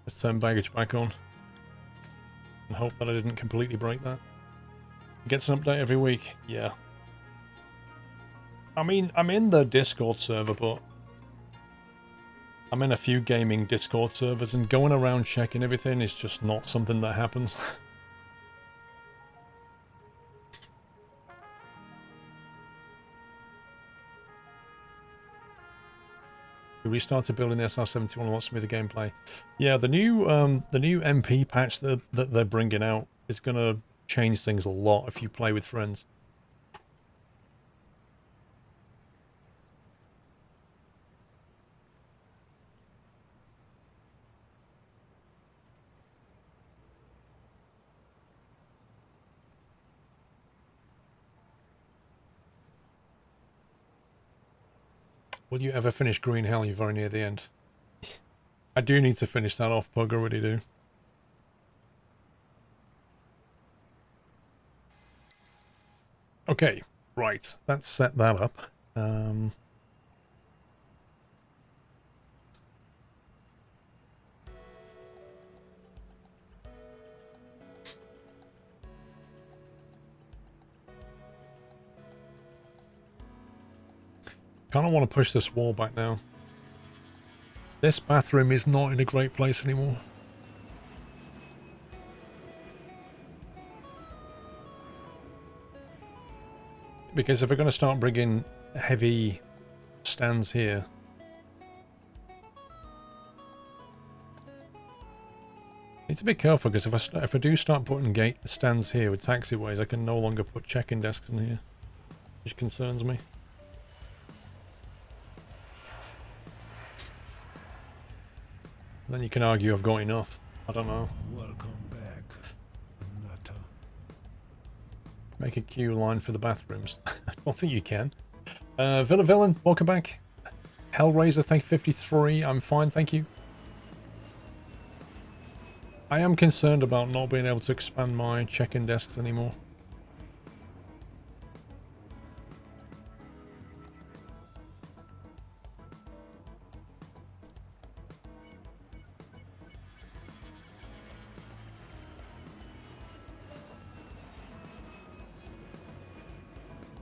Let's turn baggage back on. And hope that I didn't completely break that. Gets an update every week. Yeah. I mean, I'm in the Discord server, but I'm in a few gaming Discord servers, and going around checking everything is just not something that happens. We restarted building the SR-71 and wants to be the gameplay. Yeah, the new MP patch that they're bringing out is gonna change things a lot if you play with friends. Will you ever finish Green Hell? You're very near the end. I do need to finish that off, Pug, I really do. Okay, right, let's set that up. Kind of want to push this wall back now. This bathroom is not in a great place anymore. Because if we're going to start bringing heavy stands here, need to be careful, because if I do start putting gate stands here with taxiways, I can no longer put check-in desks in here, which concerns me. Then you can argue I've got enough. I don't know. Welcome back, Nutter. Make a queue line for the bathrooms. I don't think you can. Villa Villain, welcome back. Hellraiser, thank 53. I'm fine, thank you. I am concerned about not being able to expand my check-in desks anymore.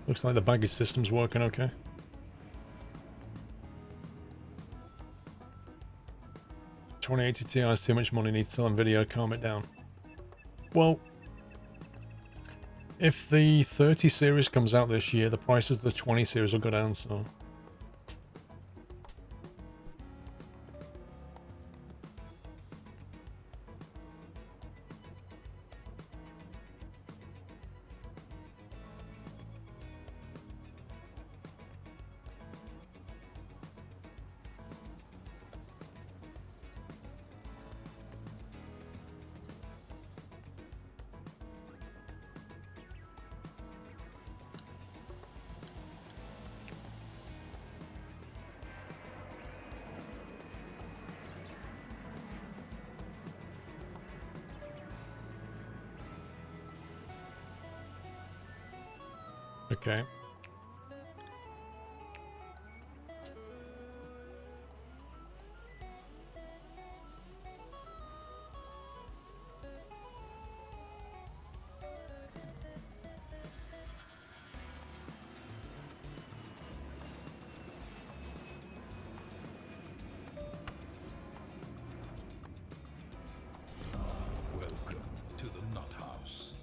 Looks like the baggage system's working okay. $2080 Ti is too much money, needs to sell on video, calm it down. Well, if the 30 series comes out this year, the prices of the 20 series will go down, so... Okay. Welcome to the Nut House.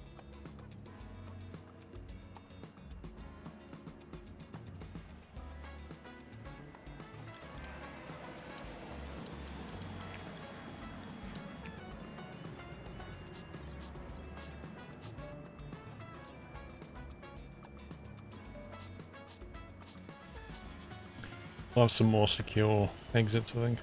We'll have some more secure exits, I think.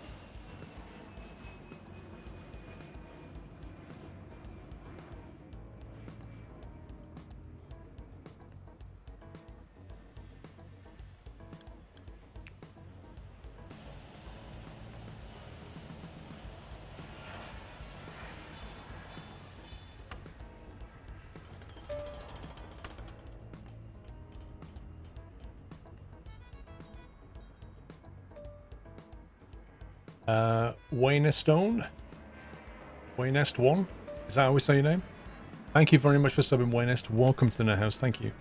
Wayne Stone. Waynest1? Is that how we say your name? Thank you very much for subbing, Waynest. Welcome to the Net House. Thank you.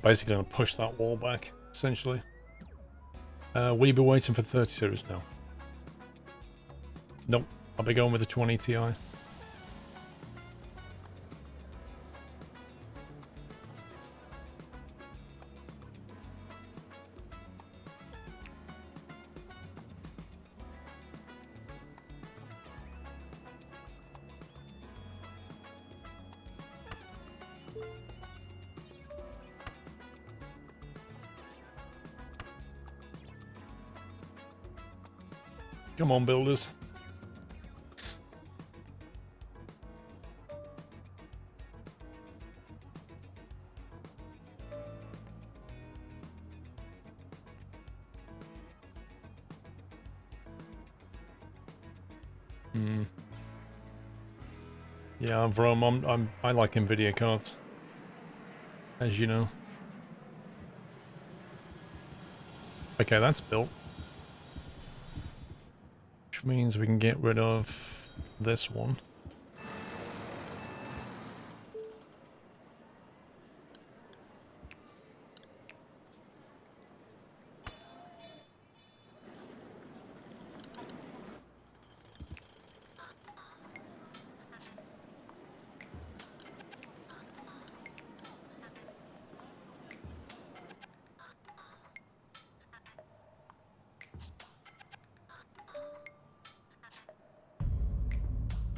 Basically going to push that wall back, essentially. Will you be waiting for 30 series now? Nope. I'll be going with the 20 Ti. Come on, builders. Yeah, Vrom, I like NVIDIA cards, as you know. Okay, that's built. Which means we can get rid of this one.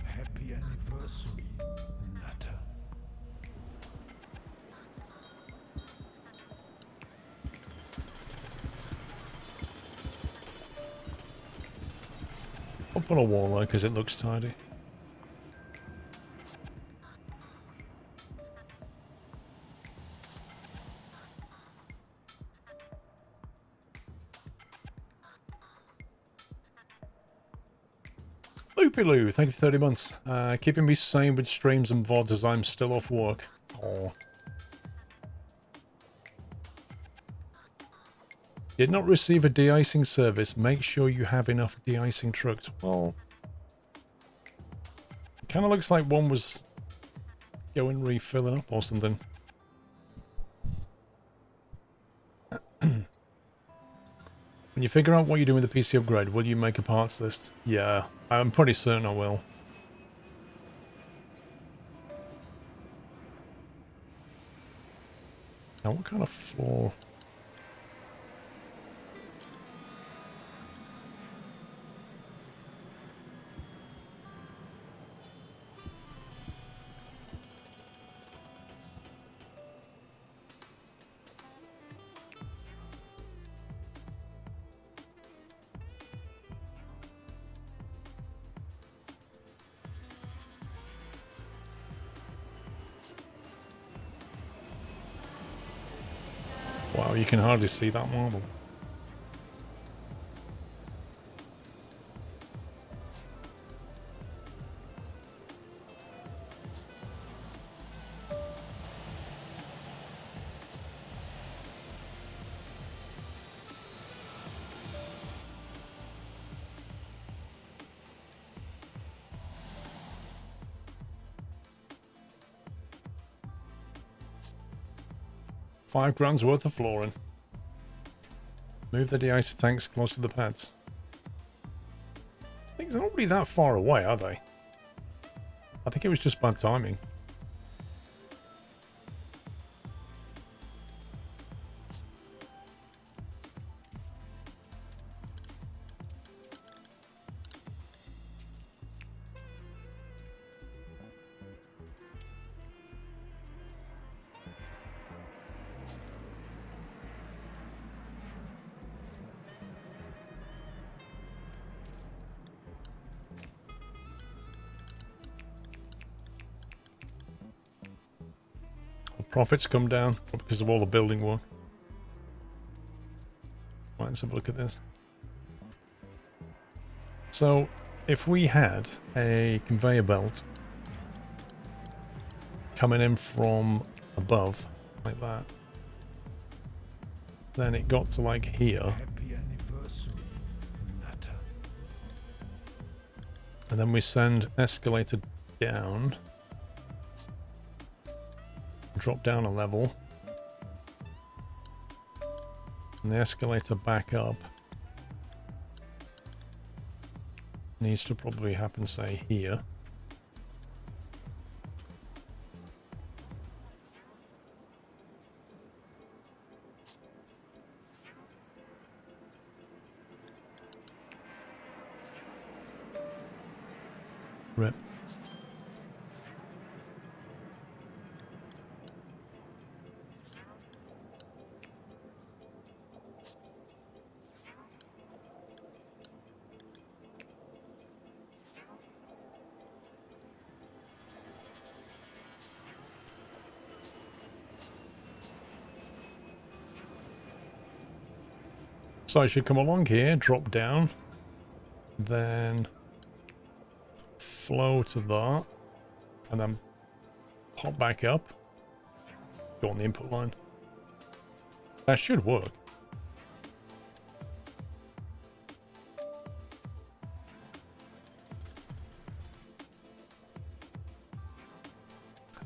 Happy anniversary, Nutter. I'll put a wall there because it looks tidy. Loopy-loo, thank you for 30 months. Keeping me sane with streams and VODs as I'm still off work. Oh. Did not receive a de-icing service. Make sure you have enough de-icing trucks. Well, it kind of looks like one was going refilling up or something. When you figure out what you're doing with the PC upgrade, will you make a parts list? Yeah, I'm pretty certain I will. Now, what kind of floor? Wow, you can hardly see that marble. £5 worth of flooring. Move the de-icer tanks close to the pads. Things aren't really that far away, are they? I think it was just bad timing. Profits come down because of all the building work. Right, let's have a look at this. So, if we had a conveyor belt coming in from above, like that, then it got to like here, Happy anniversary, Natter. and then we send escalator down, drop down a level, and the escalator back up. Needs to probably happen, say, here. Rip. So I should come along here, drop down, then flow to that, and then pop back up, go on the input line. That should work.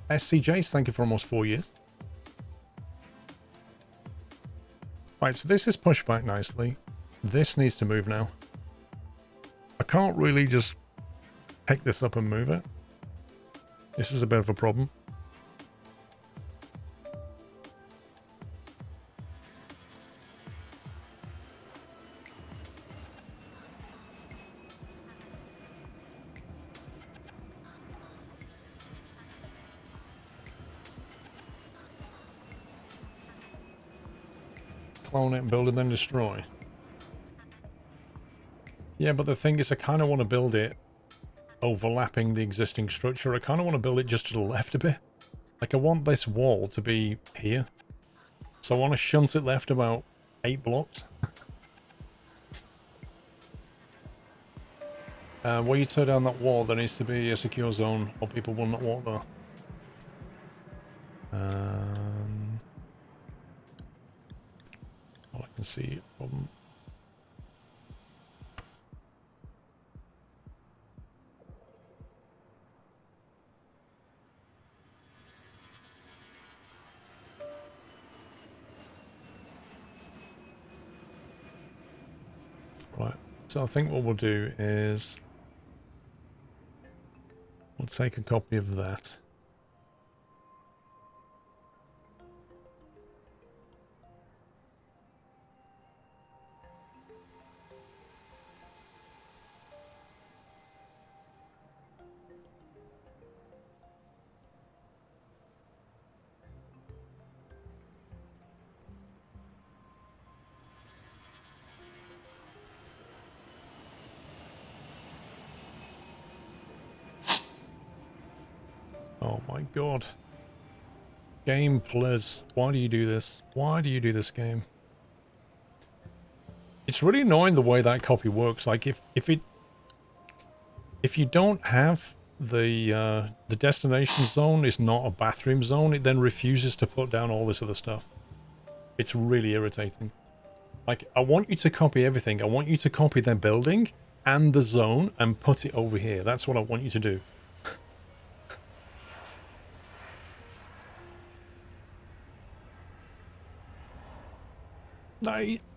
SCJs, thank you for almost 4 years. Right, so this is pushed back nicely. This needs to move now. I can't really just pick this up and move it. This is a bit of a problem. Clone it, build and then destroy. Yeah, but the thing is, I kind of want to build it overlapping the existing structure. I kind of want to build it just to the left a bit. Like, I want this wall to be here. So I want to shunt it left about 8 blocks. Where you tear down that wall, there needs to be a secure zone, or people will not walk there. All I can see, problem. Right, so I think what we'll do is we'll take a copy of that. Oh my god. Game, please. Why do you do this? Why do you do this, game? It's really annoying the way that copy works. Like, if you don't have the destination zone is not a bathroom zone, it then refuses to put down all this other stuff. It's really irritating. Like, I want you to copy everything. I want you to copy their building and the zone and put it over here. That's what I want you to do.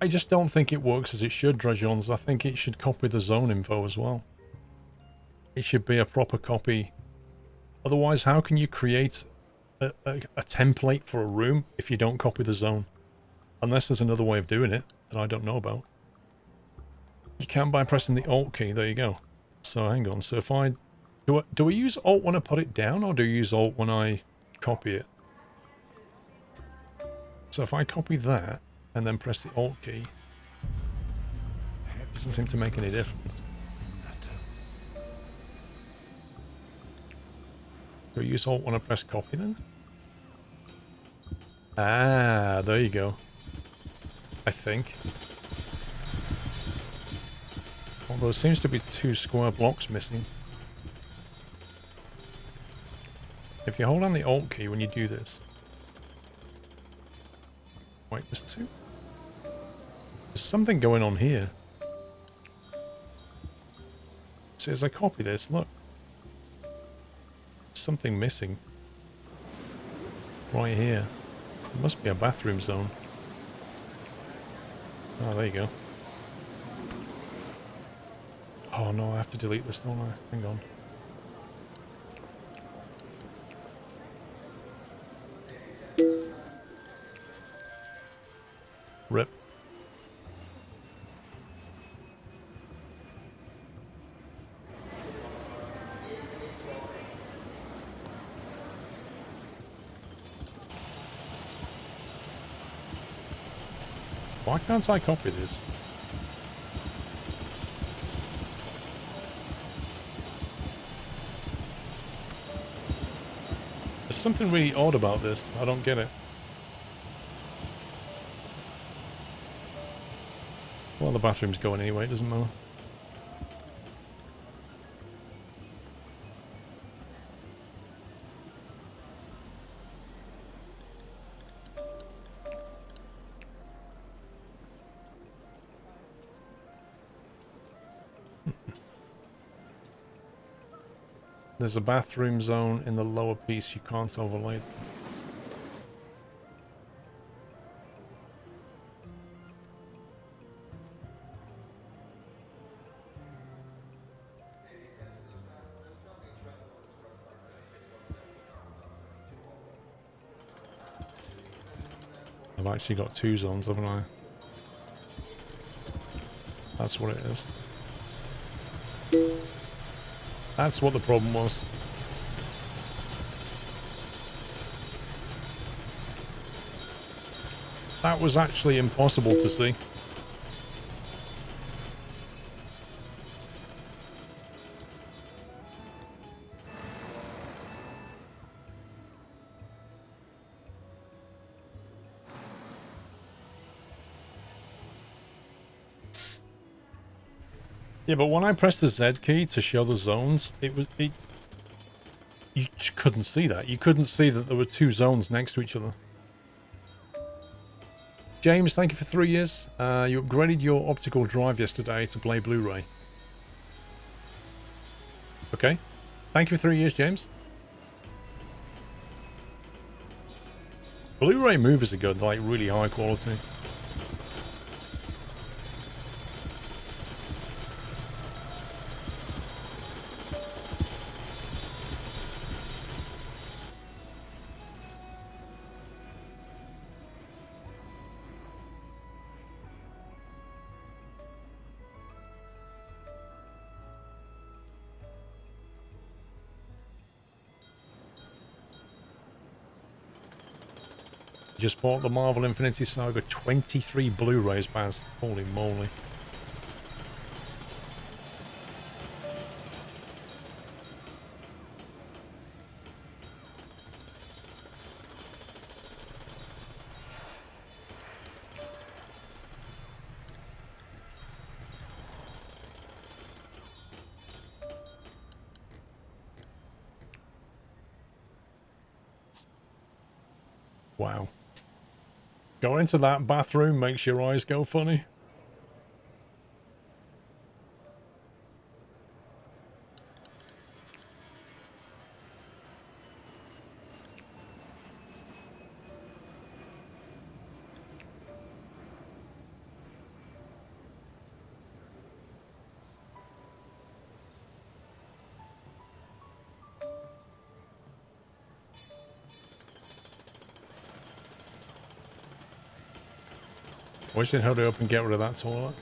I just don't think it works as it should, Drajons. I think it should copy the zone info as well. It should be a proper copy. Otherwise, how can you create a template for a room if you don't copy the zone? Unless there's another way of doing it that I don't know about. You can by pressing the Alt key. There you go. So hang on. So if I... Do I use Alt when I put it down, or do you use Alt when I copy it? So if I copy that and then press the Alt key, it doesn't seem to make any difference. Do I use Alt when I press copy then? Ah, there you go. I think. Although there seems to be 2 square blocks missing. If you hold on the Alt key when you do this. Wait, there's 2? There's something going on here. So as I copy this, look. There's something missing. Right here. It must be a bathroom zone. Oh, there you go. Oh no, I have to delete this, don't I? Hang on. Rip. Why can't I copy this? There's something really odd about this. I don't get it. Well, the bathroom's going anyway, it doesn't matter. There's a bathroom zone in the lower piece, you can't overlay it. I've actually got 2 zones, haven't I? That's what it is. That's what the problem was. That was actually impossible to see. Yeah, but when I pressed the Z key to show the zones, you just couldn't see that. You couldn't see that there were 2 zones next to each other. James, thank you for 3 years. You upgraded your optical drive yesterday to play Blu-ray. Okay. Thank you for 3 years, James. Blu-ray movies are good, like really high quality. Just bought the Marvel Infinity Saga 23 Blu-rays, Baz. Holy moly. Wow. Going into that bathroom makes your eyes go funny. Wish they'd hurry up and get rid of that toilet.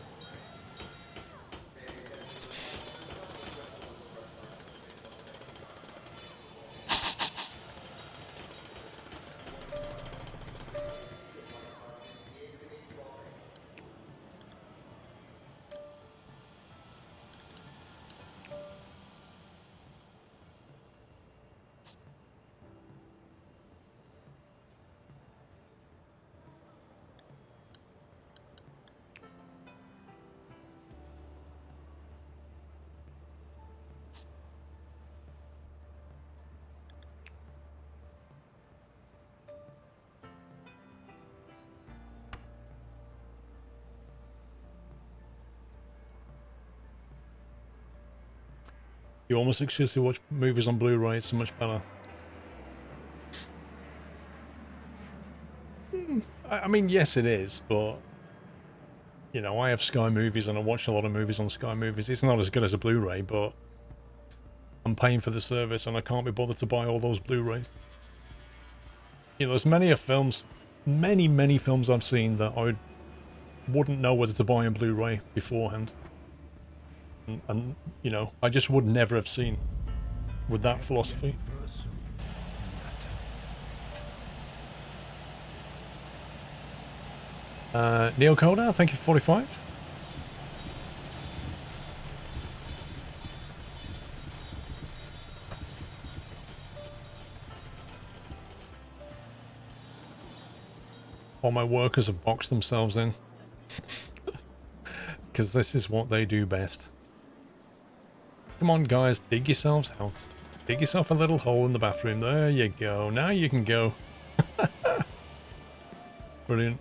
You almost exclusively watch movies on Blu-ray. It's so much better. I mean, yes, it is, but you know, I have Sky Movies and I watch a lot of movies on Sky Movies. It's not as good as a Blu-ray, but I'm paying for the service and I can't be bothered to buy all those Blu-rays. You know, there's many films, many films I've seen that I wouldn't know whether to buy on Blu-ray beforehand. And, you know, I just would never have seen with that philosophy. Neo Coda, thank you for 45. All my workers have boxed themselves in. Because this is what they do best. Come on, guys, dig yourselves out. Dig yourself a little hole in the bathroom. There you go. Now you can go. Brilliant.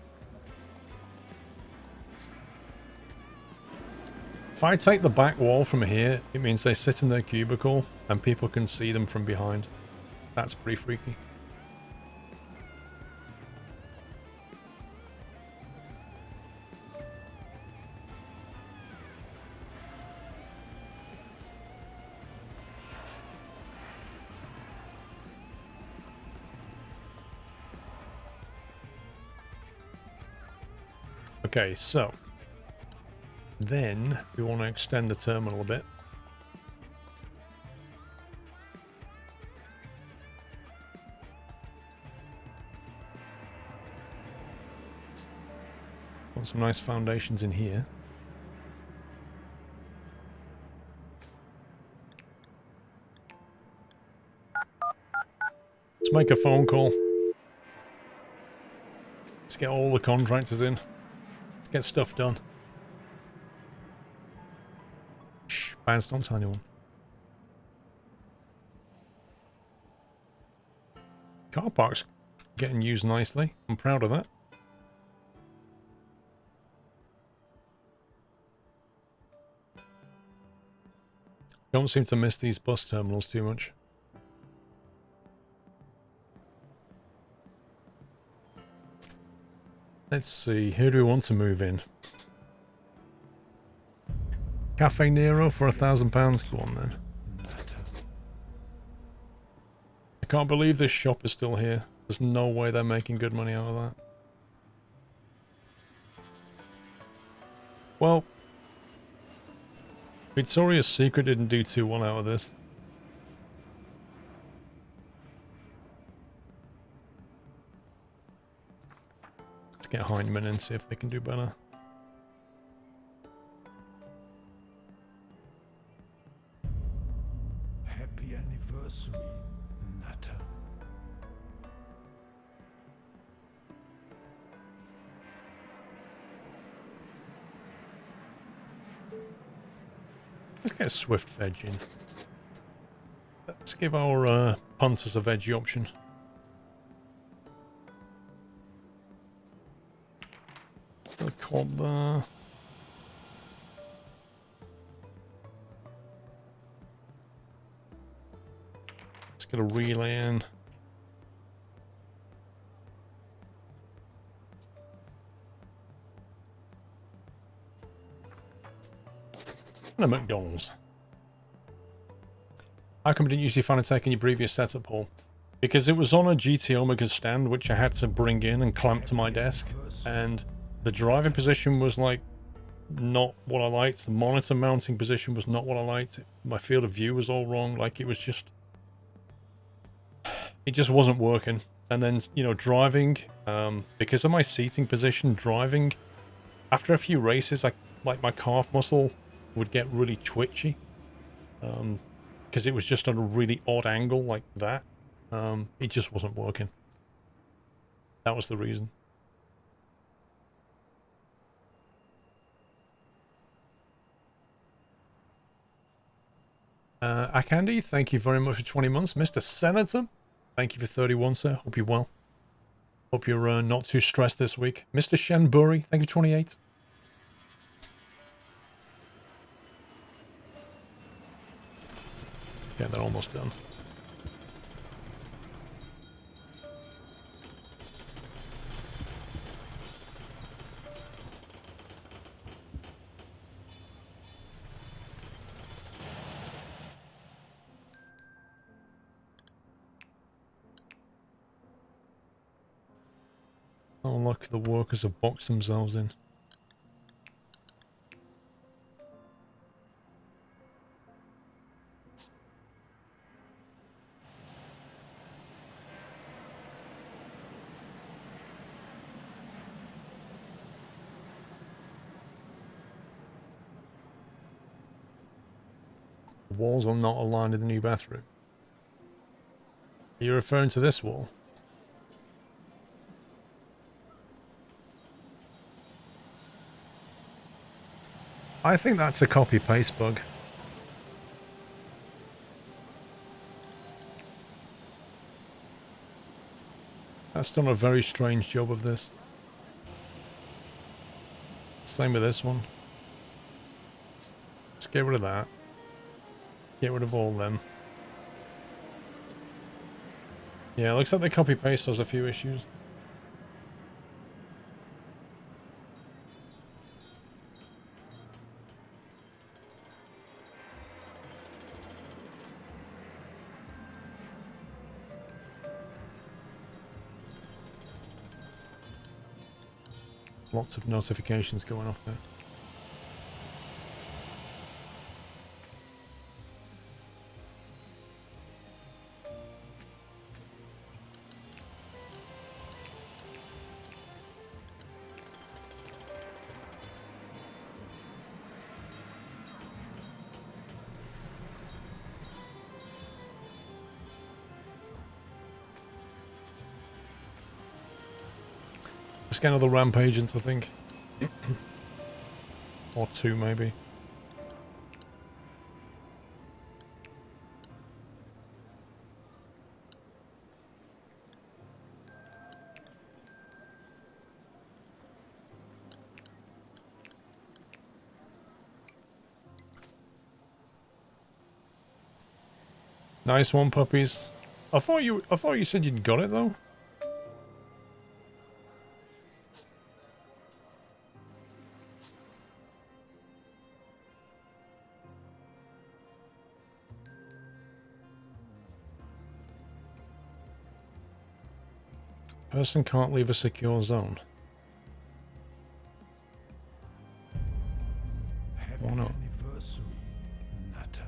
If I take the back wall from here, it means they sit in their cubicle and people can see them from behind. That's pretty freaky. Okay, so then we want to extend the terminal a bit. Want some nice foundations in here. Let's make a phone call. Let's get all the contractors in. Let's get stuff done. Shh, Baz, don't tell anyone. Car park's getting used nicely. I'm proud of that. Don't seem to miss these bus terminals too much. Let's see, who do we want to move in? Cafe Nero for £1,000. Go on then. I can't believe this shop is still here. There's no way they're making good money out of that. Well, Victoria's Secret didn't do too well out of this. Let's get Heinemann and see if they can do better. Happy anniversary, Natter. Let's get a Swift veg in. Let's give our punters a veggie option. The cod there. Let's get a relay in. And a McDonald's. How come you didn't usually find a tech in your previous setup, Paul? Because it was on a GT Omega stand, which I had to bring in and clamp to my desk. And the driving position was like not what I liked. The monitor mounting position was not what I liked. My field of view was all wrong. Like it was just... It just wasn't working. And then, you know, driving, because of my seating position, driving, after a few races, like my calf muscle would get really twitchy. Because it was just at a really odd angle like that. It just wasn't working. That was the reason. Akandi, thank you very much for 20 months. Mr. Senator, thank you for 31, sir. Hope you're well. Hope you're not too stressed this week. Mr. Shenburi, thank you for 28. Yeah, they're almost done. Oh look, the workers have boxed themselves in. The walls are not aligned in the new bathroom. Are you referring to this wall? I think that's a copy-paste bug. That's done a very strange job of this. Same with this one. Let's get rid of that. Get rid of all them. Yeah, it looks like the copy-paste has a few issues. Lots of notifications going off there. Let's get another ramp agents, I think. Or two, maybe. Nice one, puppies. I thought you said you'd got it though. Person can't leave a secure zone. Happy Why not? anniversary, Nutter.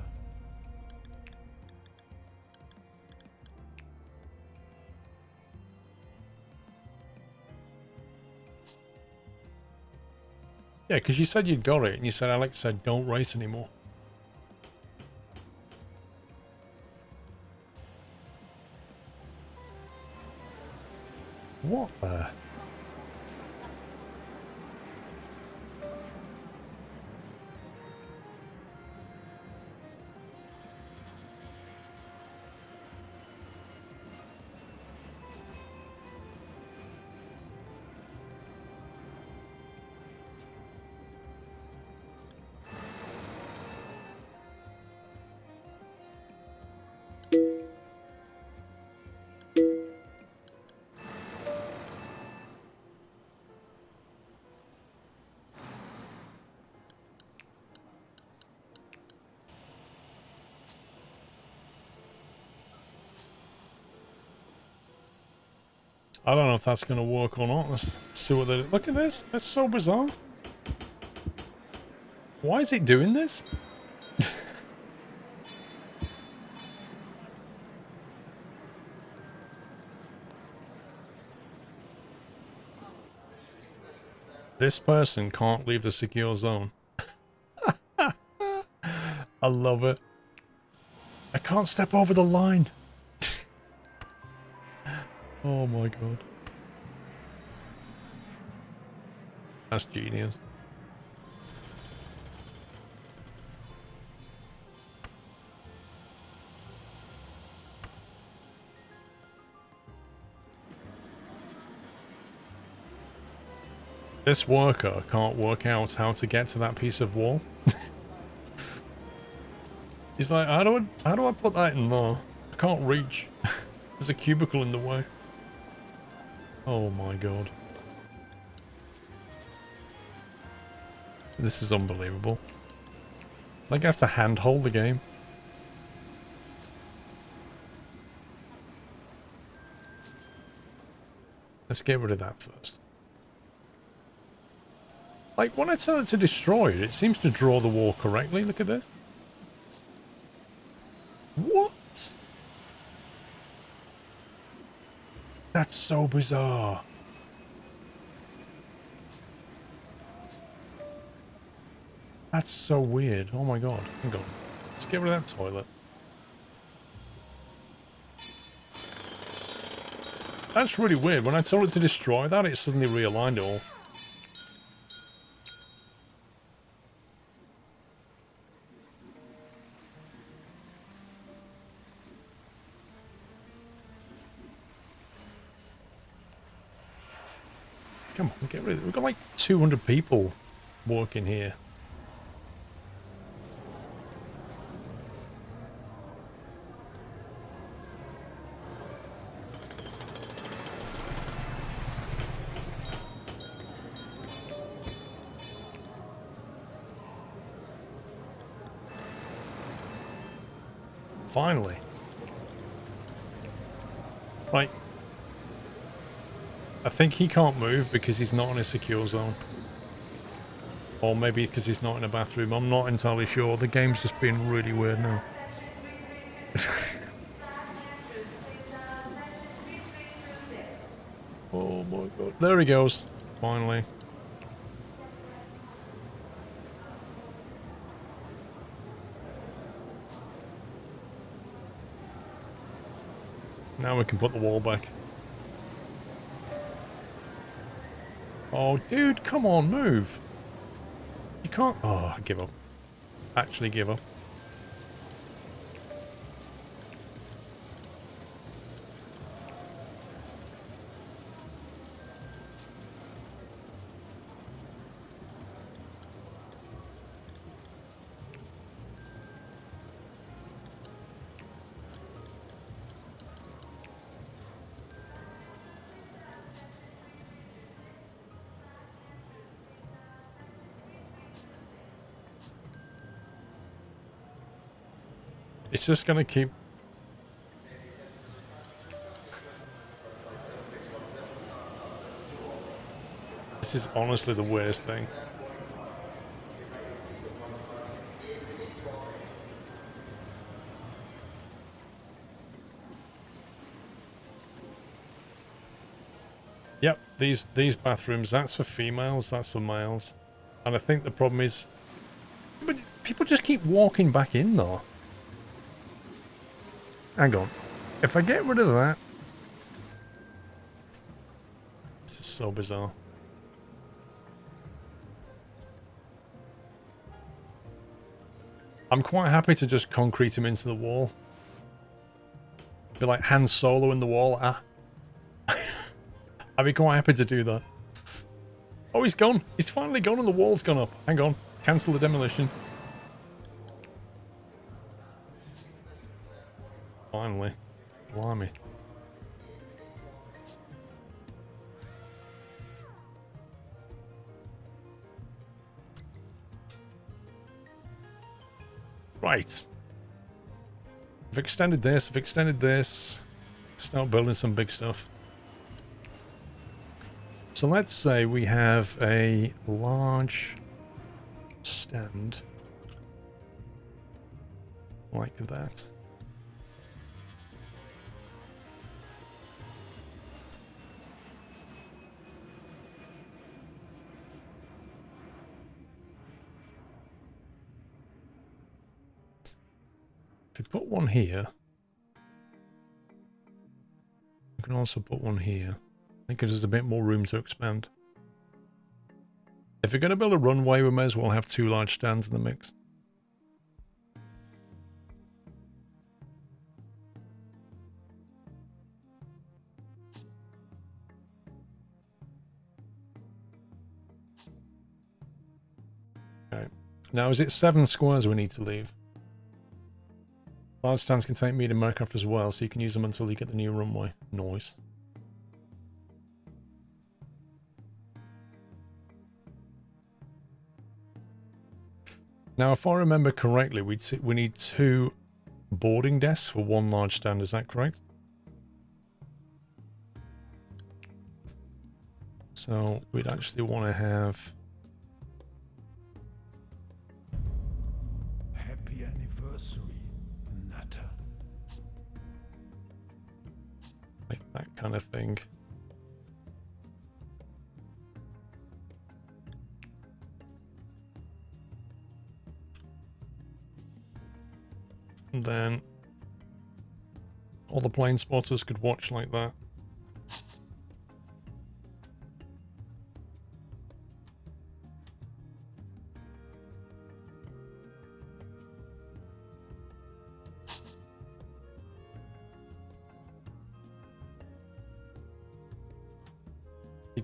Yeah, because you said you'd got it, and you said Alex said don't race anymore. What the? I don't know if that's going to work or not. Let's see what they... Look at this. That's so bizarre. Why is it doing this? This person can't leave the secure zone. I love it. I can't step over the line. Oh my god. That's genius. This worker can't work out how to get to that piece of wall. He's like, how do I put that in there? I can't reach. There's a cubicle in the way. Oh my god. This is unbelievable. Like I have to handhold the game. Let's get rid of that first. Like when I tell it to destroy it, it seems to draw the wall correctly. Look at this. What? That's so bizarre. That's so weird. Oh my god. Hang on. Let's get rid of that toilet. That's really weird. When I told it to destroy that, it suddenly realigned it all. Come on, get rid of it. We've got like 200 people working here. Finally. Right. I think he can't move because he's not in a secure zone. Or maybe because he's not in a bathroom. I'm not entirely sure. The game's just being really weird now. Oh my god. There he goes. Finally. Now we can put the wall back. Oh, dude, come on, move. You can't... Oh, I give up. Actually give up. It's just gonna keep... This is honestly the worst thing. Yep, these bathrooms, that's for females, that's for males. And I think the problem is... But people just keep walking back in though. Hang on. If I get rid of that... This is so bizarre. I'm quite happy to just concrete him into the wall. Be like Han Solo in the wall. Ah. I'd be quite happy to do that. Oh, he's gone. He's finally gone and the wall's gone up. Hang on. Cancel the demolition. Finally. Blimey. Right. I've extended this. I've extended this. Start building some big stuff. So let's say we have a large stand like that. If we put one here, we can also put one here. It gives us a bit more room to expand. If we're going to build a runway, we may as well have two large stands in the mix. Okay. Now, is it 7 squares we need to leave? Large stands can take medium aircraft as well, so you can use them until you get the new runway. Noise. Now, if I remember correctly, we need 2 boarding desks for 1 large stand. Is that correct? So we'd actually want to have... Happy anniversary, Natter. like that kind of thing. And then all the plane spotters could watch like that.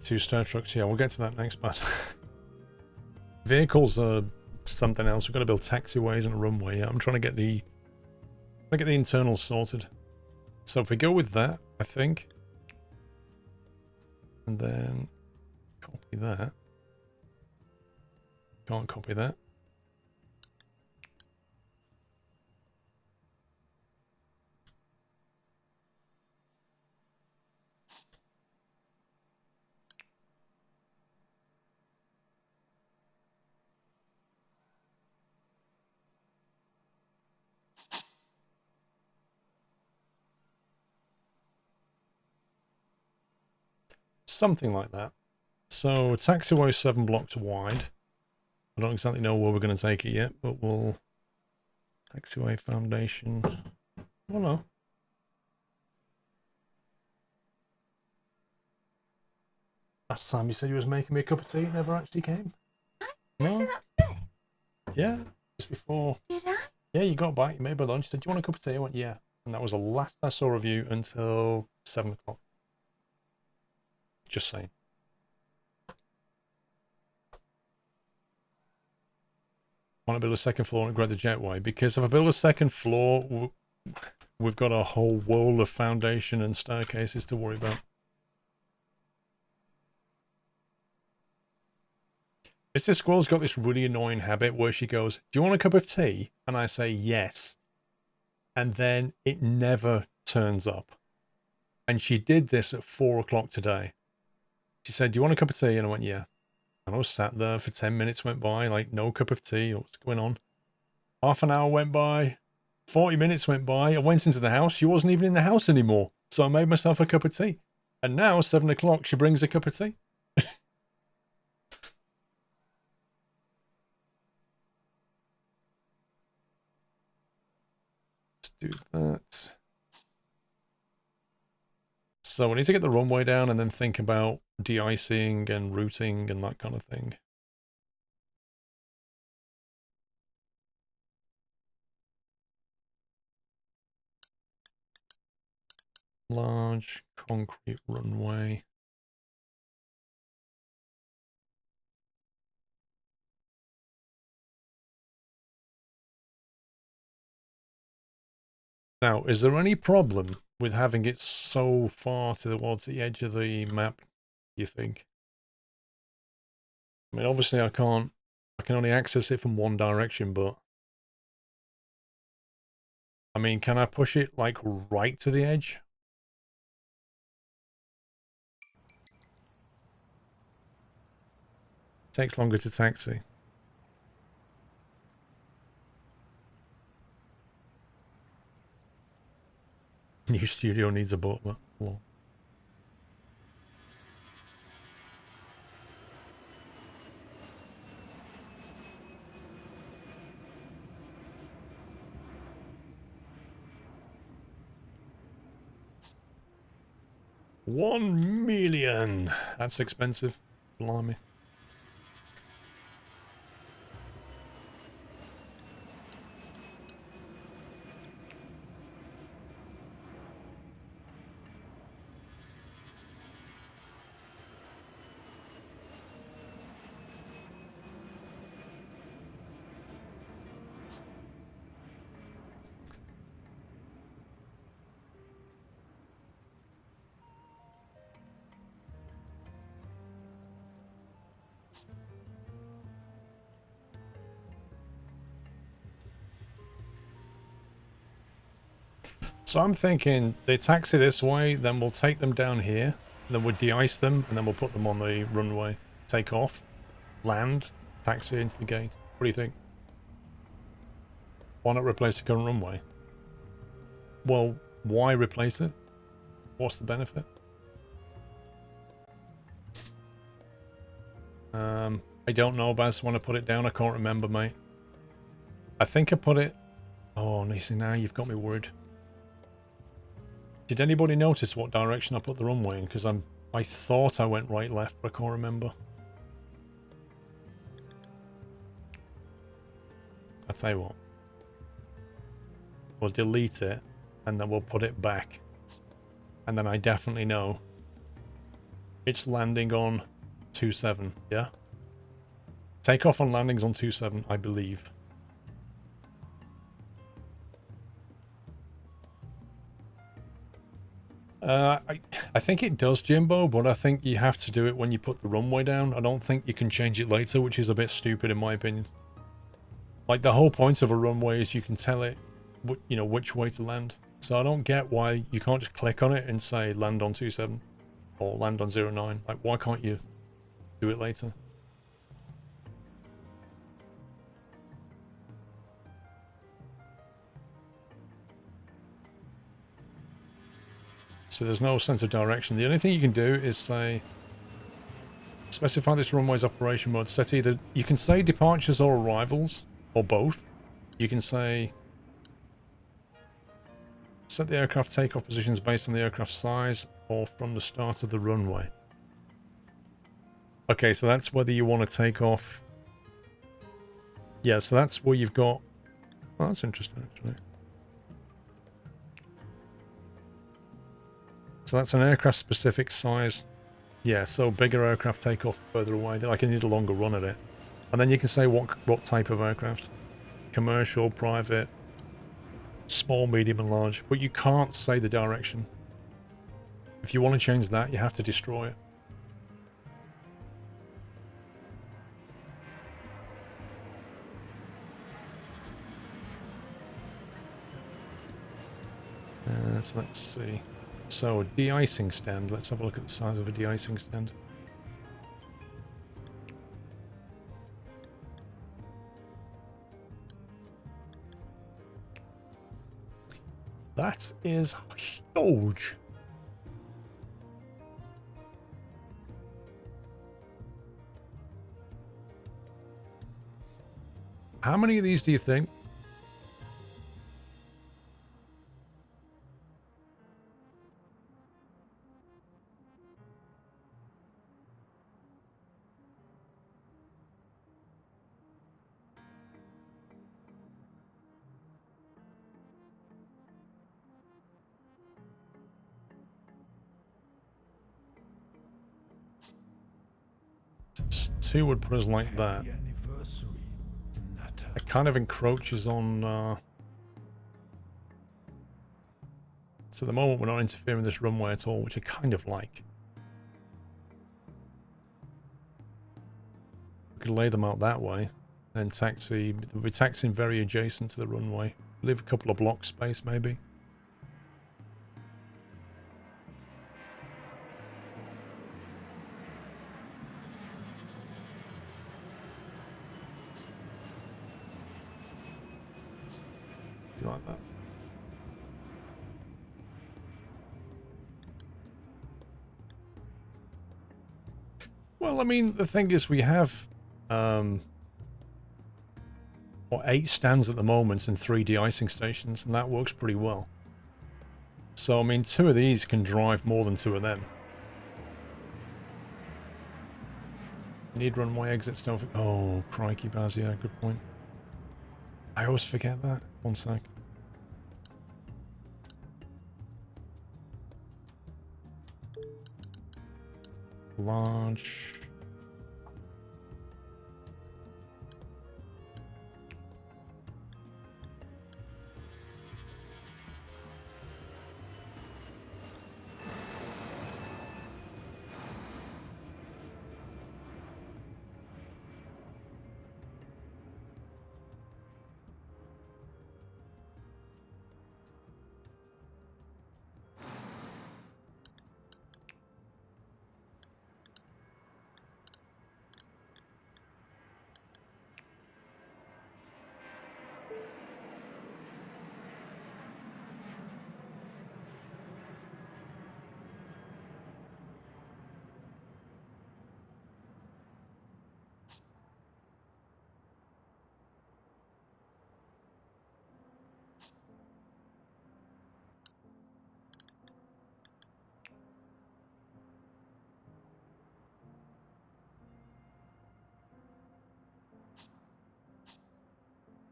Two star trucks, yeah, we'll get to that next pass. Vehicles are something else. We've got to build taxiways and a runway. Yeah, I'm trying to get the internals sorted. So if we go with that, I think, and then copy that. Can't copy that. Something like that. So taxiway 7 blocks wide. I don't exactly know where we're going to take it yet, but we'll... Taxiway foundation... Oh no. Last time you said you was making me a cup of tea, it never actually came. Did I say that today? Yeah, just before. Did I? Yeah, you got back, you made my lunch. Said, do you want a cup of tea? I went, yeah. And that was the last I saw of you until 7 o'clock. Just saying. Want to build a second floor and upgrade the jetway? Because if I build a second floor, we've got a whole world of foundation and staircases to worry about. Mr. Squirrel's got this really annoying habit where she goes, do you want a cup of tea? And I say yes. And then it never turns up. And she did this at 4 o'clock today. She said, do you want a cup of tea? And I went, yeah. And I was sat there for 10 minutes went by, like no cup of tea. What's going on? Half an hour went by. 40 minutes went by. I went into the house. She wasn't even in the house anymore. So I made myself a cup of tea. And now, 7 o'clock, she brings a cup of tea. Do that. So we need to get the runway down and then think about de-icing and routing and that kind of thing. Large concrete runway. Now, is there any problem with having it so far towards the edge of the map, do you think? I mean, obviously I can only access it from one direction, but... I mean, can I push it, like, right to the edge? Takes longer to taxi. New studio needs a butler. Well, $1 million. That's expensive. Blimey. So I'm thinking they taxi this way, then we'll take them down here, then we'll de-ice them, and then we'll put them on the runway. Take off, land, taxi into the gate. What do you think? Why not replace the current runway? Well, why replace it? What's the benefit? I don't know, Baz. When I put it down, I can't remember, mate. I think I put it... Oh, you see, now you've got me worried. Did anybody notice what direction I put the runway in? Because I thought I went right, left, but I can't remember. I'll tell you what. We'll delete it, and then we'll put it back. And then I definitely know it's landing on 2-7, yeah? Takeoff on landings on 2-7, I believe. I think it does, Jimbo, but I think you have to do it when you put the runway down. I don't think you can change it later, which is a bit stupid in my opinion. Like, the whole point of a runway is you can tell it, you know, which way to land. So I don't get why you can't just click on it and say land on 2-7 or land on 0-9. Like, why can't you do it later? So there's no sense of direction. The only thing you can do is say, specify this runway's operation mode. Set either, you can say departures or arrivals, or both. You can say, set the aircraft takeoff positions based on the aircraft size or from the start of the runway. Okay, so that's whether you want to take off. Yeah, so that's where you've got... Oh, that's interesting, actually. So that's an aircraft-specific size. Yeah, so bigger aircraft take off further away. Like, you need a longer run at it. And then you can say what type of aircraft. Commercial, private, small, medium, and large. But you can't say the direction. If you want to change that, you have to destroy it. So let's see. So, a de-icing stand. Let's have a look at the size of a de-icing stand. That is huge. How many of these do you think? Two would put us like that. It kind of encroaches on... So at the moment we're not interfering with this runway at all, which I kind of like. We could lay them out that way and taxi. We'll be taxiing very adjacent to the runway. Leave a couple of blocks space maybe. Like that. Well, I mean, the thing is we have 8 stands at the moment and 3 de-icing stations, and that works pretty well. So, I mean, 2 of these can drive more than 2 of them. Need runway exits, don't forget. Oh, crikey, Baz, yeah, good point. I always forget that. One sec. Large.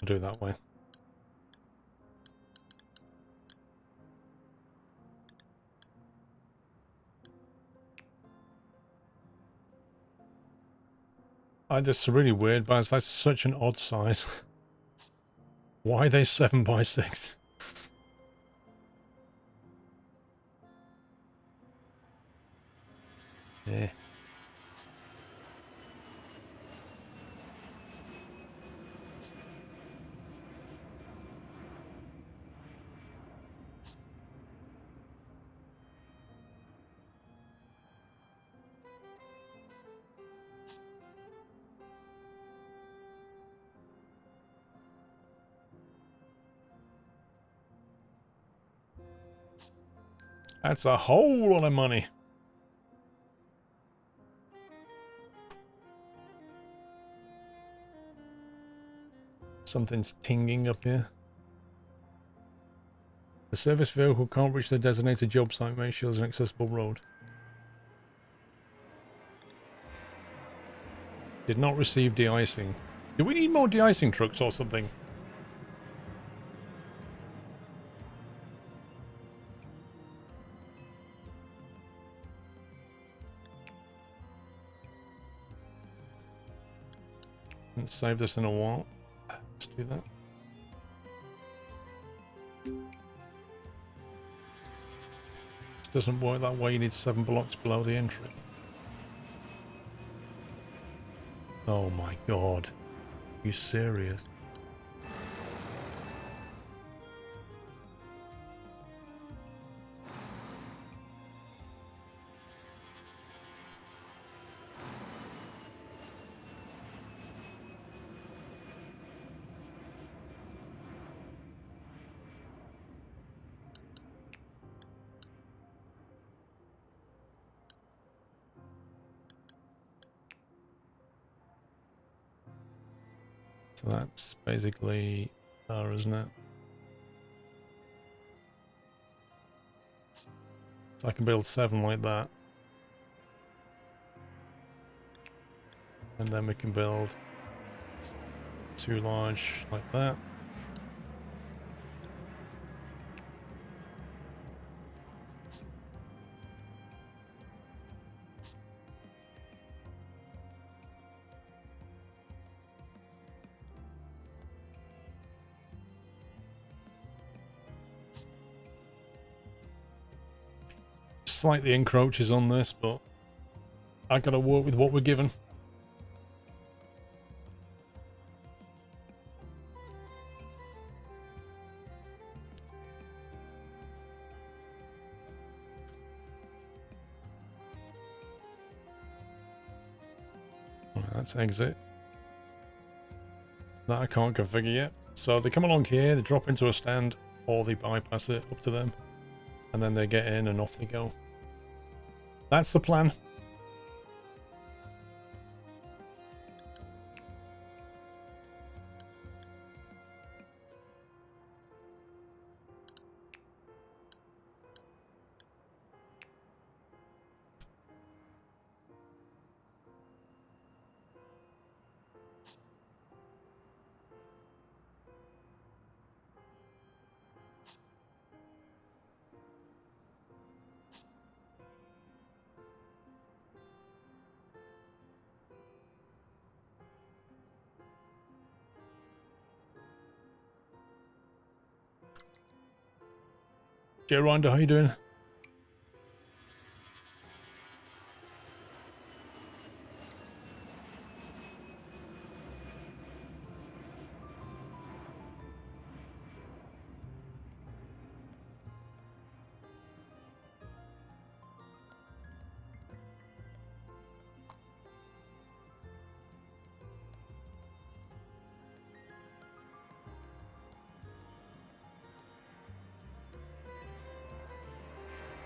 I'll do it that way. That's really weird, but that's such an odd size. Why are they 7x6? Yeah. That's a whole lot of money. Something's tinging up here. The service vehicle can't reach the designated job site. Make sure there's an accessible road. Did not receive de-icing. Do we need more de-icing trucks or something? Haven't saved this in a while. Let's do that. This doesn't work that way. You need 7 blocks below the entry. Oh my god. Are you serious? So that's basically isn't it? So I can build 7 like that. And then we can build 2 large like that. Slightly encroaches on this, but I gotta work with what we're given. Right, that's exit. That I can't configure yet. So they come along here, they drop into a stand, or they bypass it, up to them. And then they get in and off they go. That's the plan. Jay Rhonda, how you doing?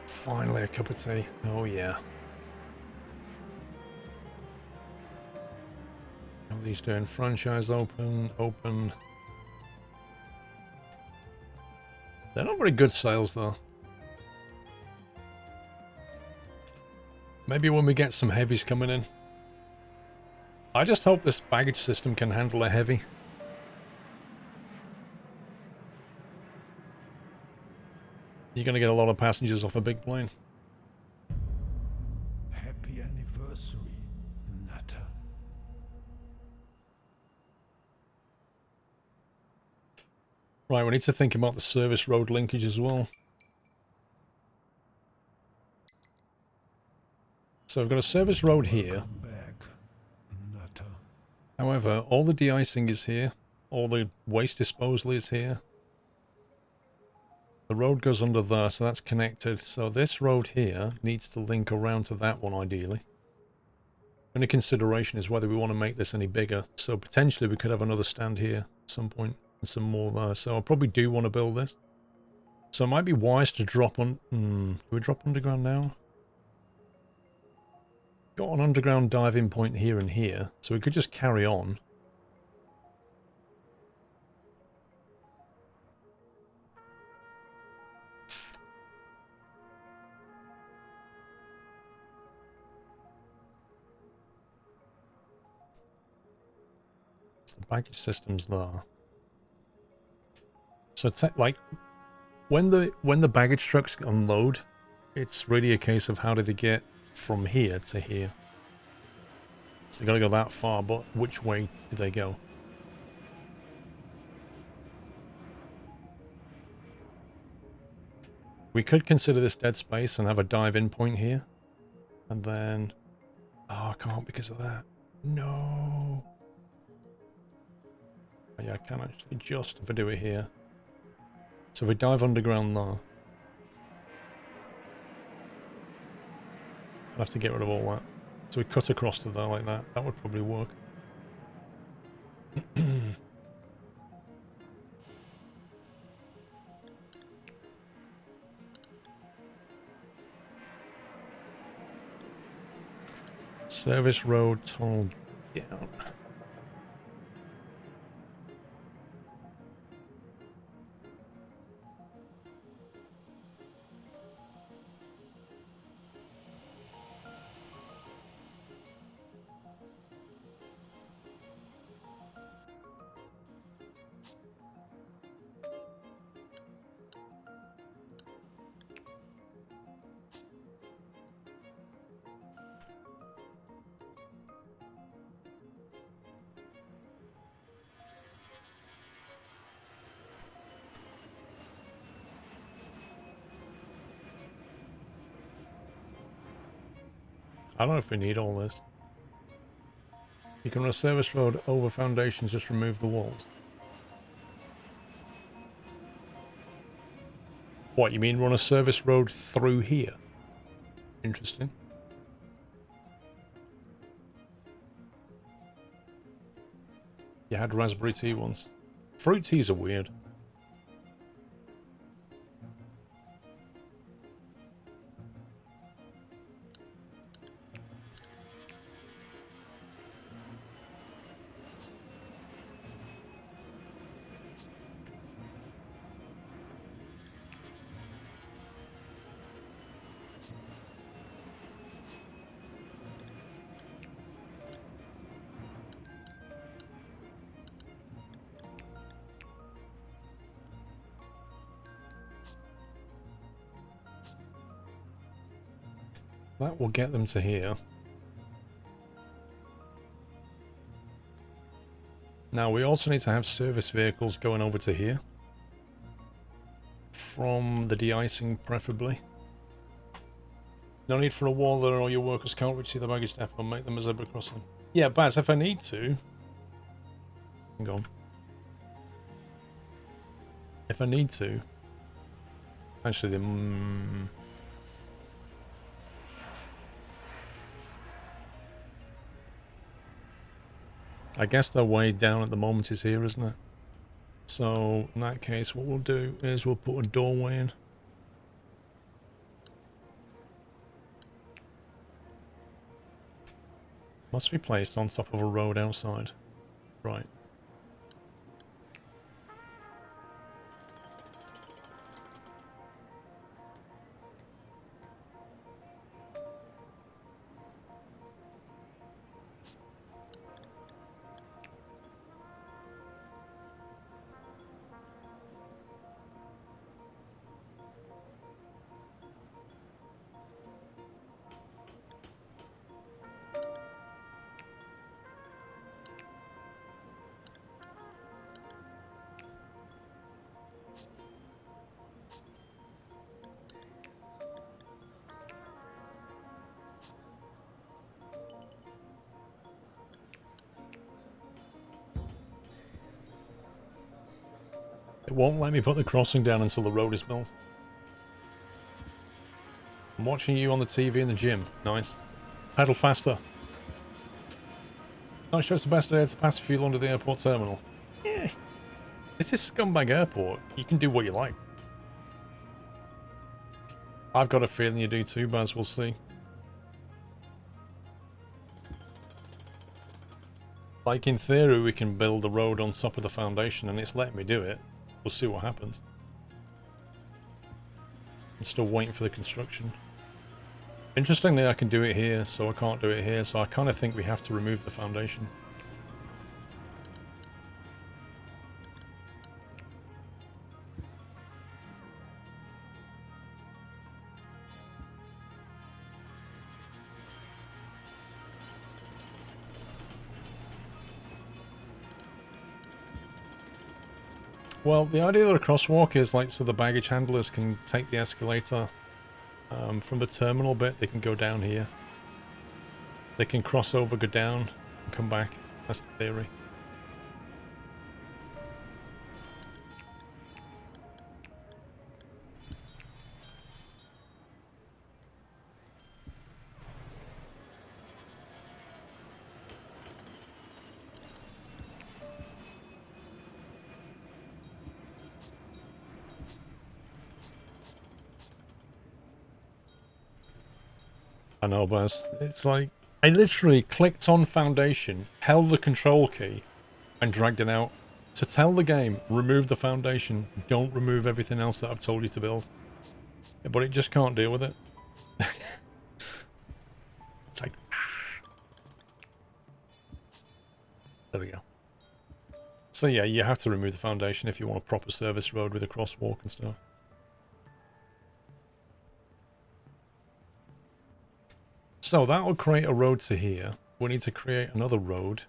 Finally a cup of tea. Oh yeah. How are these doing? Franchise open, open. They're not very good sales though. Maybe when we get some heavies coming in. I just hope this baggage system can handle a heavy. You're going to get a lot of passengers off a big plane. Happy anniversary, Nutter. Right, we need to think about the service road linkage as well. So we've got a service road here. Come back, Nutter. However, all the de-icing is here. All the waste disposal is here. The road goes under there, so that's connected. So this road here needs to link around to that one, ideally. Only consideration is whether we want to make this any bigger. So potentially we could have another stand here at some point and some more there. So I probably do want to build this. So it might be wise to drop on... do we drop underground now? Got an underground diving point here and here, so we could just carry on. The baggage system's there. So it's like when the baggage trucks unload, it's really a case of how do they get from here to here. So you gotta go that far, but which way do they go? We could consider this dead space and have a dive-in point here. And then... Oh, I can't because of that. No. Oh, yeah, I can actually just if I do it here. So if we dive underground there, I'd have to get rid of all that. So we cut across to there like that. That would probably work. Service road tunnel down. I don't know if we need all this. You can run a service road over foundations, just remove the walls. What, you mean run a service road through here? Interesting. You had raspberry tea once. Fruit teas are weird. That will get them to here. Now we also need to have service vehicles going over to here. From the de-icing preferably. No need for a wall there or your workers can't reach the baggage depot and make them a zebra crossing. Yeah, Baz, if I need to... Hang on. If I need to... Actually, I guess the way down at the moment is here, isn't it? So, in that case, what we'll do is we'll put a doorway in. Must be placed on top of a road outside. Right. It won't let me put the crossing down until the road is built. I'm watching you on the TV in the gym. Nice. Pedal faster. Not sure it's the best idea to pass fuel under the airport terminal. Yeah. This is scumbag airport. You can do what you like. I've got a feeling you do too, Baz. We'll see. Like, in theory, we can build a road on top of the foundation, and it's letting me do it. We'll see what happens. I'm still waiting for the construction. Interestingly, I can do it here, so I can't do it here, so I kind of think we have to remove the foundation. Well, the idea of a crosswalk is like so the baggage handlers can take the escalator from the terminal bit. They can go down here. They can cross over, go down, and come back. That's the theory. I know, Baz. It's like, I literally clicked on foundation, held the control key, and dragged it out. To tell the game, remove the foundation, don't remove everything else that I've told you to build. But it just can't deal with it. It's like... There we go. So yeah, you have to remove the foundation if you want a proper service road with a crosswalk and stuff. So that will create a road to here. We need to create another road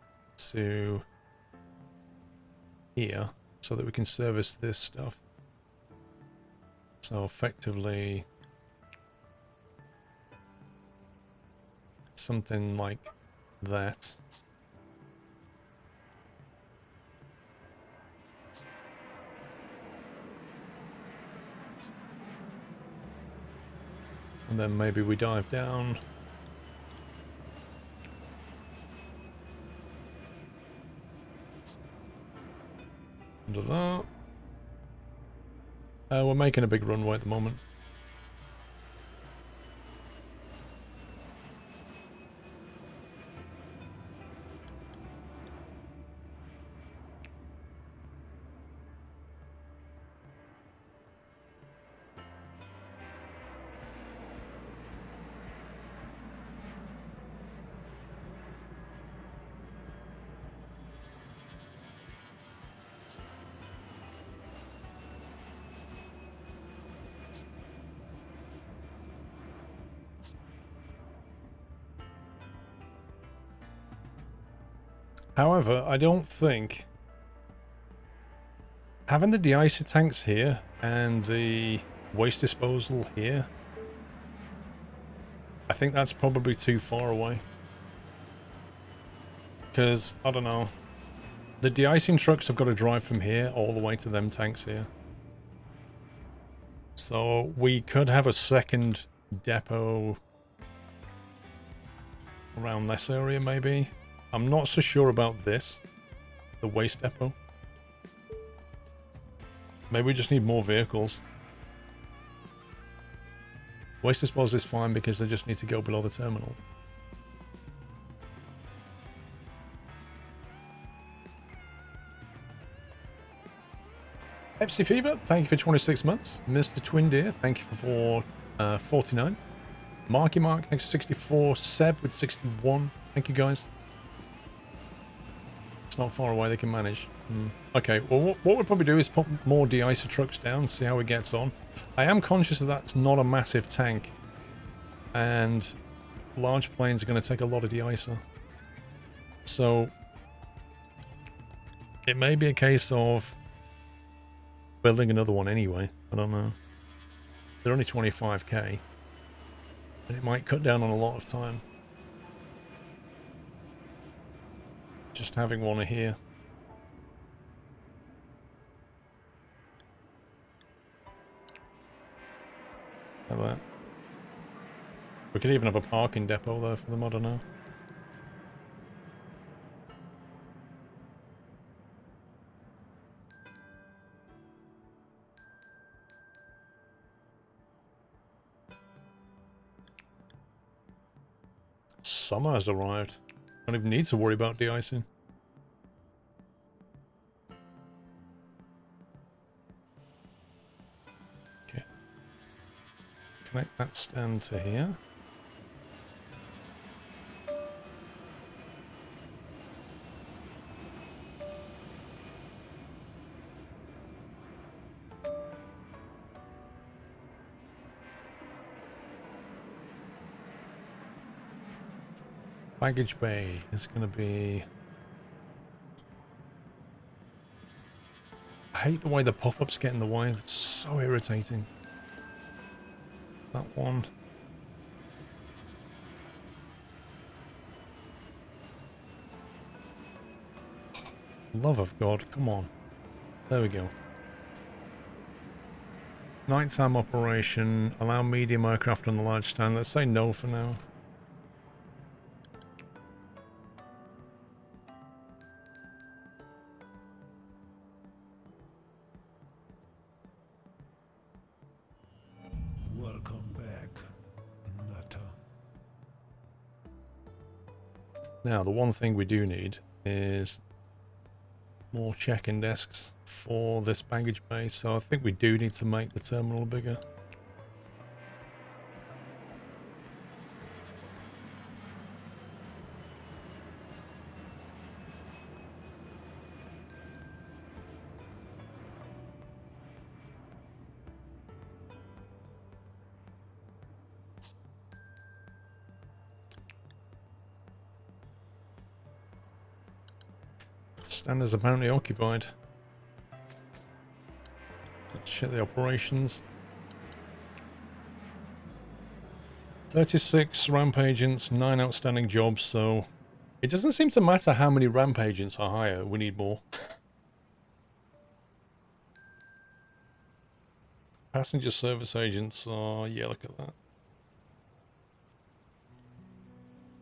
to here so that we can service this stuff. So effectively something like that. And then maybe we dive down. Under that. We're making a big runway at the moment. However, I don't think having the de-icer tanks here and the waste disposal here, I think that's probably too far away. Because, I don't know, the de-icing trucks have got to drive from here all the way to them tanks here. So we could have a second depot around this area maybe. I'm not so sure about this, the waste depot. Maybe we just need more vehicles. Waste disposal is fine because they just need to go below the terminal. Pepsi Fever, thank you for 26 months. Mr. Twin Deer, thank you for 49. Marky Mark, thanks for 64. Seb with 61. Thank you, guys. It's not far away, they can manage. Okay, well, what we'll probably do is put more de-icer trucks down, see how it gets on. I am conscious that that's not a massive tank. And large planes are going to take a lot of de-icer. So, it may be a case of building another one anyway. I don't know. They're only 25k. And it might cut down on a lot of time. Just having one here. Like that. We could even have a parking depot there for them, I don't know. Summer has arrived. Don't even need to worry about de-icing. Okay. Connect that stand to here. Baggage bay is going to be... I hate the way the pop-ups get in the way. It's so irritating. That one. Love of God, come on. There we go. Nighttime operation. Allow medium aircraft on the large stand. Let's say no for now. Welcome back, Nutter. Now, the one thing we do need is more check-in desks for this baggage bay, so I think we do need to make the terminal bigger. Stand is apparently occupied. Let's check the operations. 36 ramp agents, 9 outstanding jobs, so it doesn't seem to matter how many ramp agents are higher, we need more. Passenger service agents are, yeah, look at that.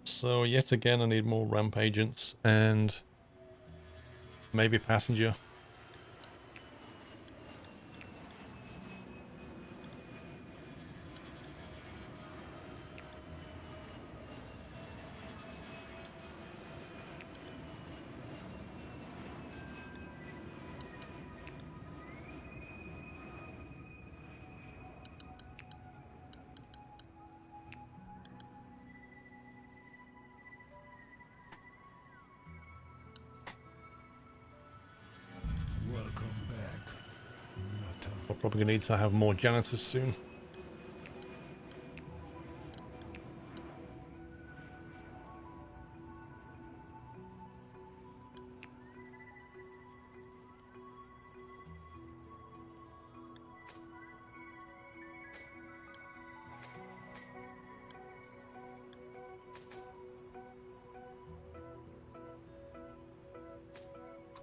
So yet again I need more ramp agents and maybe passenger. Welcome back, Nutter. We're probably going to need to have more janitors soon.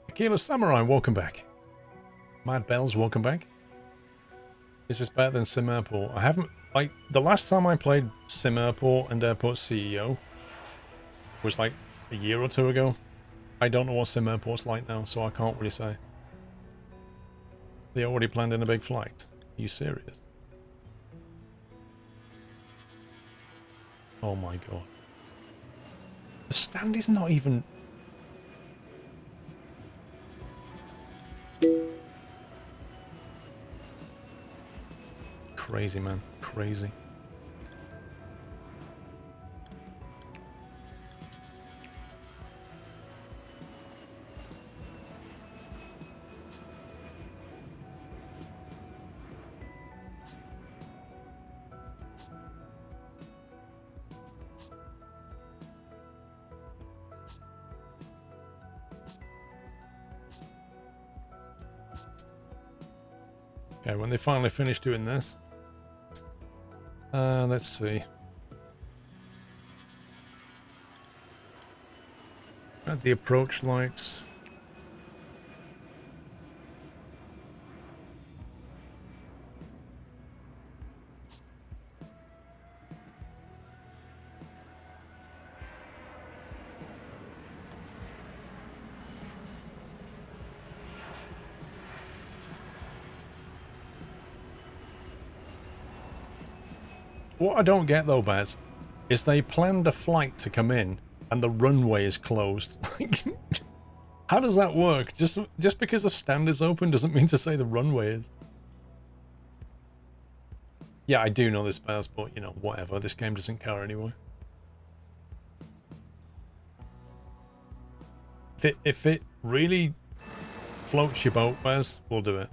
Akila Samurai, welcome back. Mad Bells, welcome back. This is better than Sim Airport. I haven't, like, the last time I played Sim Airport and Airport CEO was like a year or two ago. I don't know what Sim Airport's like now, so I can't really say. They already planned in a big flight. Are you serious? Oh my god. The stand is not even... Crazy, man. Crazy. Okay, when they finally finish doing this, let's see. Add the approach lights. What I don't get though, Baz, is they planned a flight to come in and the runway is closed. How does that work? Just because the stand is open doesn't mean to say the runway is. Yeah, I do know this, Baz, but you know, whatever. This game doesn't care anyway. If it really floats your boat, Baz, we'll do it.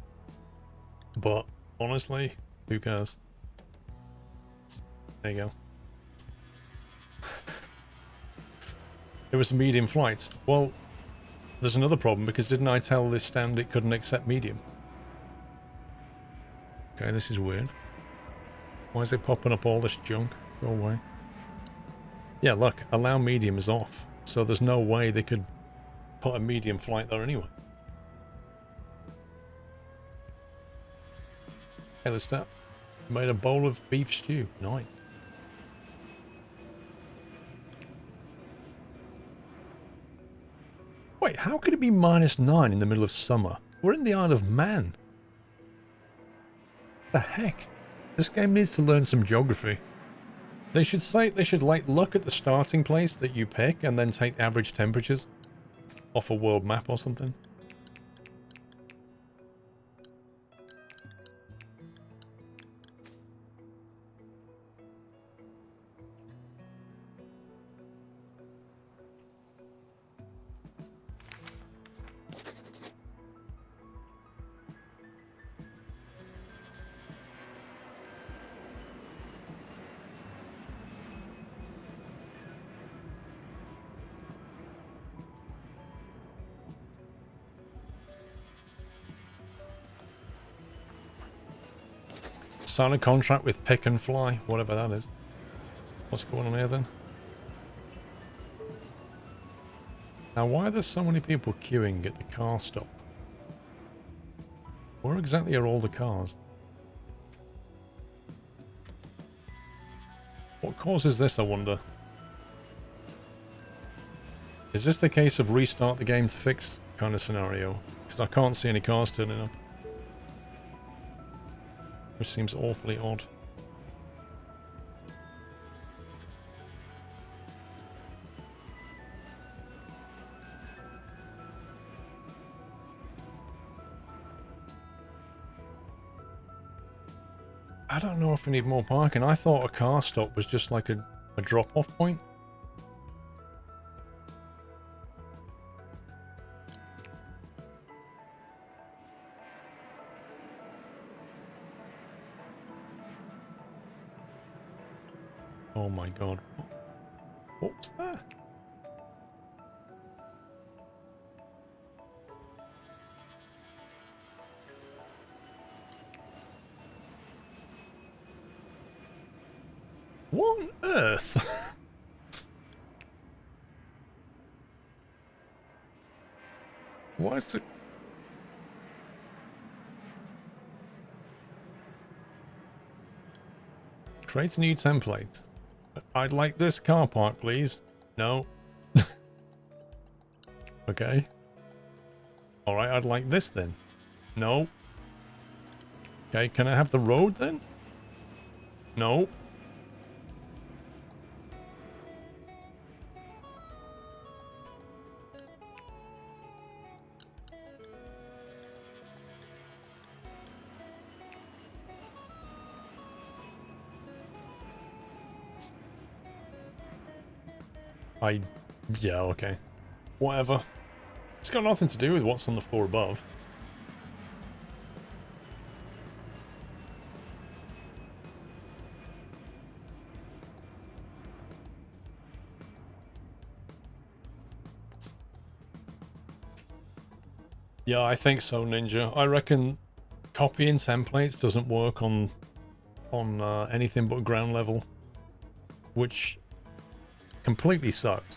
But honestly, who cares? There you go. It was a medium flight. Well, there's another problem because didn't I tell this stand it couldn't accept medium? Okay, this is weird. Why is it popping up all this junk? Go away. Yeah, look, allow medium is off. So there's no way they could put a medium flight there anyway. Hey, let's start. Made a bowl of beef stew. Nice. Wait, how could it be -9 in the middle of summer? We're in the Isle of Man. What the heck? This game needs to learn some geography. They should like look at the starting place that you pick and then take average temperatures off a world map or something. Sign a contract with Pick and Fly, whatever that is. What's going on here then? Now why are there so many people queuing at the car stop? Where exactly are all the cars? What causes this, I wonder? Is this the case of restart the game to fix kind of scenario? Because I can't see any cars turning up. Which seems awfully odd. I don't know if we need more parking. I thought a car stop was just like a drop-off point. Oh my god. What was that? What on earth? Why is it... Create a new template. I'd like this car park, please. No. Okay. Alright, I'd like this then. No. Okay, can I have the road then? No. Yeah, okay. Whatever. It's got nothing to do with what's on the floor above. Yeah, I think so, Ninja. I reckon copying templates doesn't work on anything but ground level, which completely sucks.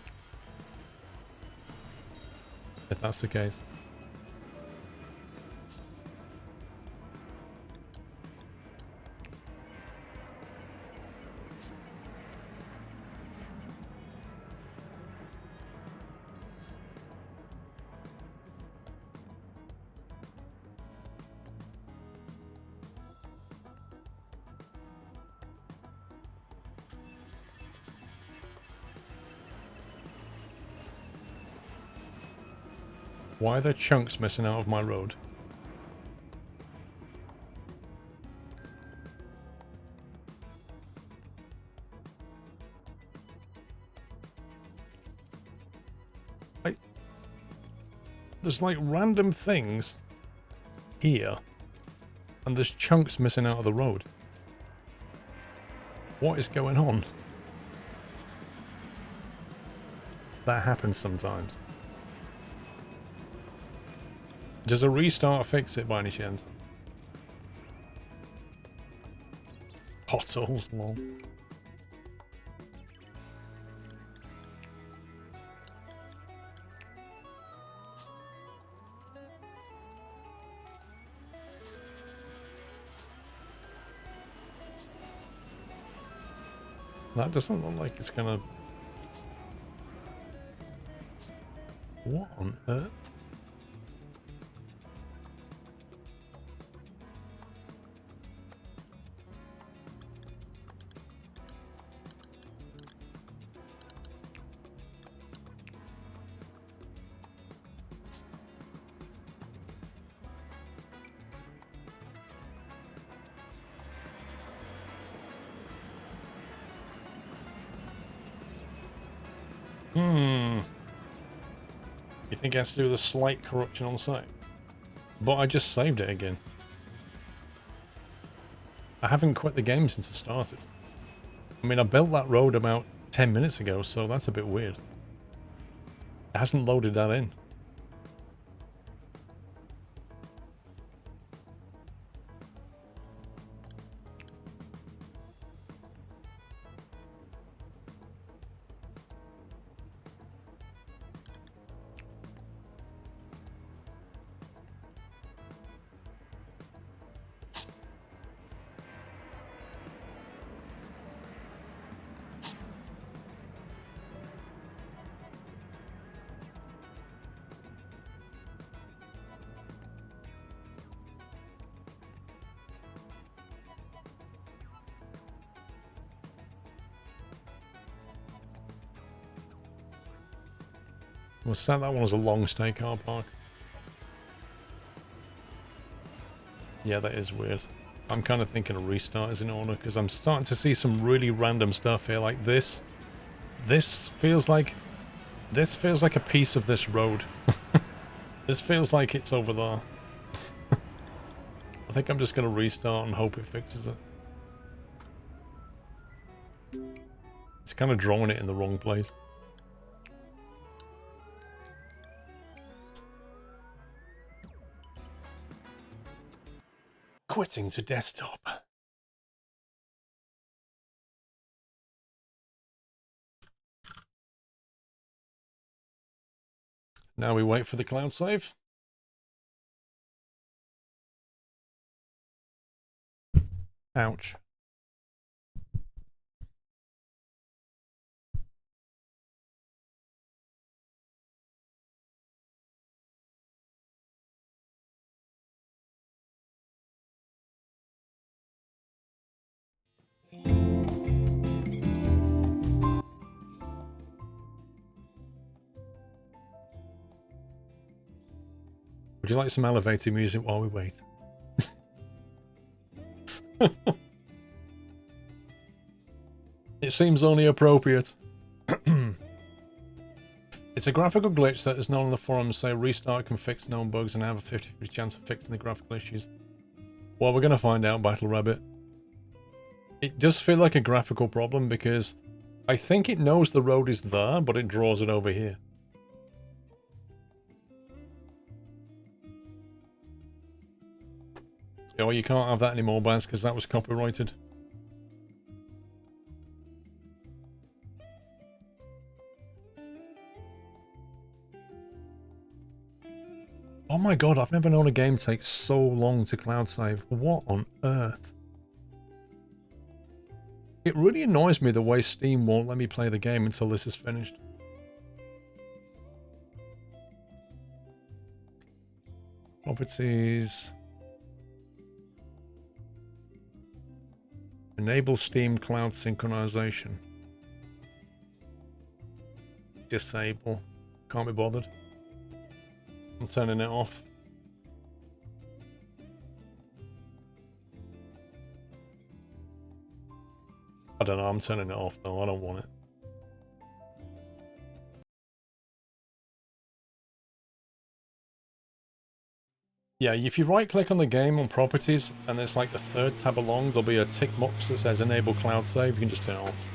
If that's the case. Why are there chunks missing out of my road? There's like random things here, and there's chunks missing out of the road. What is going on? That happens sometimes. Does a restart fix it by any chance? Potholes, lol. That doesn't look like it's gonna... What on earth? You think it has to do with a slight corruption on site? But I just saved it again. I haven't quit the game since I started. I mean, I built that road about 10 minutes ago, so that's a bit weird. It hasn't loaded that in. Well, that one was a long stay car park. Yeah, that is weird. I'm kind of thinking a restart is in order because I'm starting to see some really random stuff here, like this. This feels like a piece of this road. This feels like it's over there. I think I'm just going to restart and hope it fixes it. It's kind of drawing it in the wrong place. Quitting to desktop. Now we wait for the cloud save. Ouch. Would you like some elevator music while we wait? It seems only appropriate. It's a graphical glitch that is known on the forums say restart can fix known bugs and have a 50-50 chance of fixing the graphical issues. Well, we're going to find out, Battle Rabbit. It does feel like a graphical problem because I think it knows the road is there, but it draws it over here. Oh, you can't have that anymore, Baz, because that was copyrighted. Oh my god, I've never known a game take so long to cloud save. What on earth? It really annoys me the way Steam won't let me play the game until this is finished. Properties. Enable Steam Cloud Synchronization. Disable. Can't be bothered. I'm turning it off. I don't know, I'm turning it off though, I don't want it. Yeah, if you right click on the game on properties and it's like the third tab along, there'll be a tick box that says enable cloud save, you can just turn it off.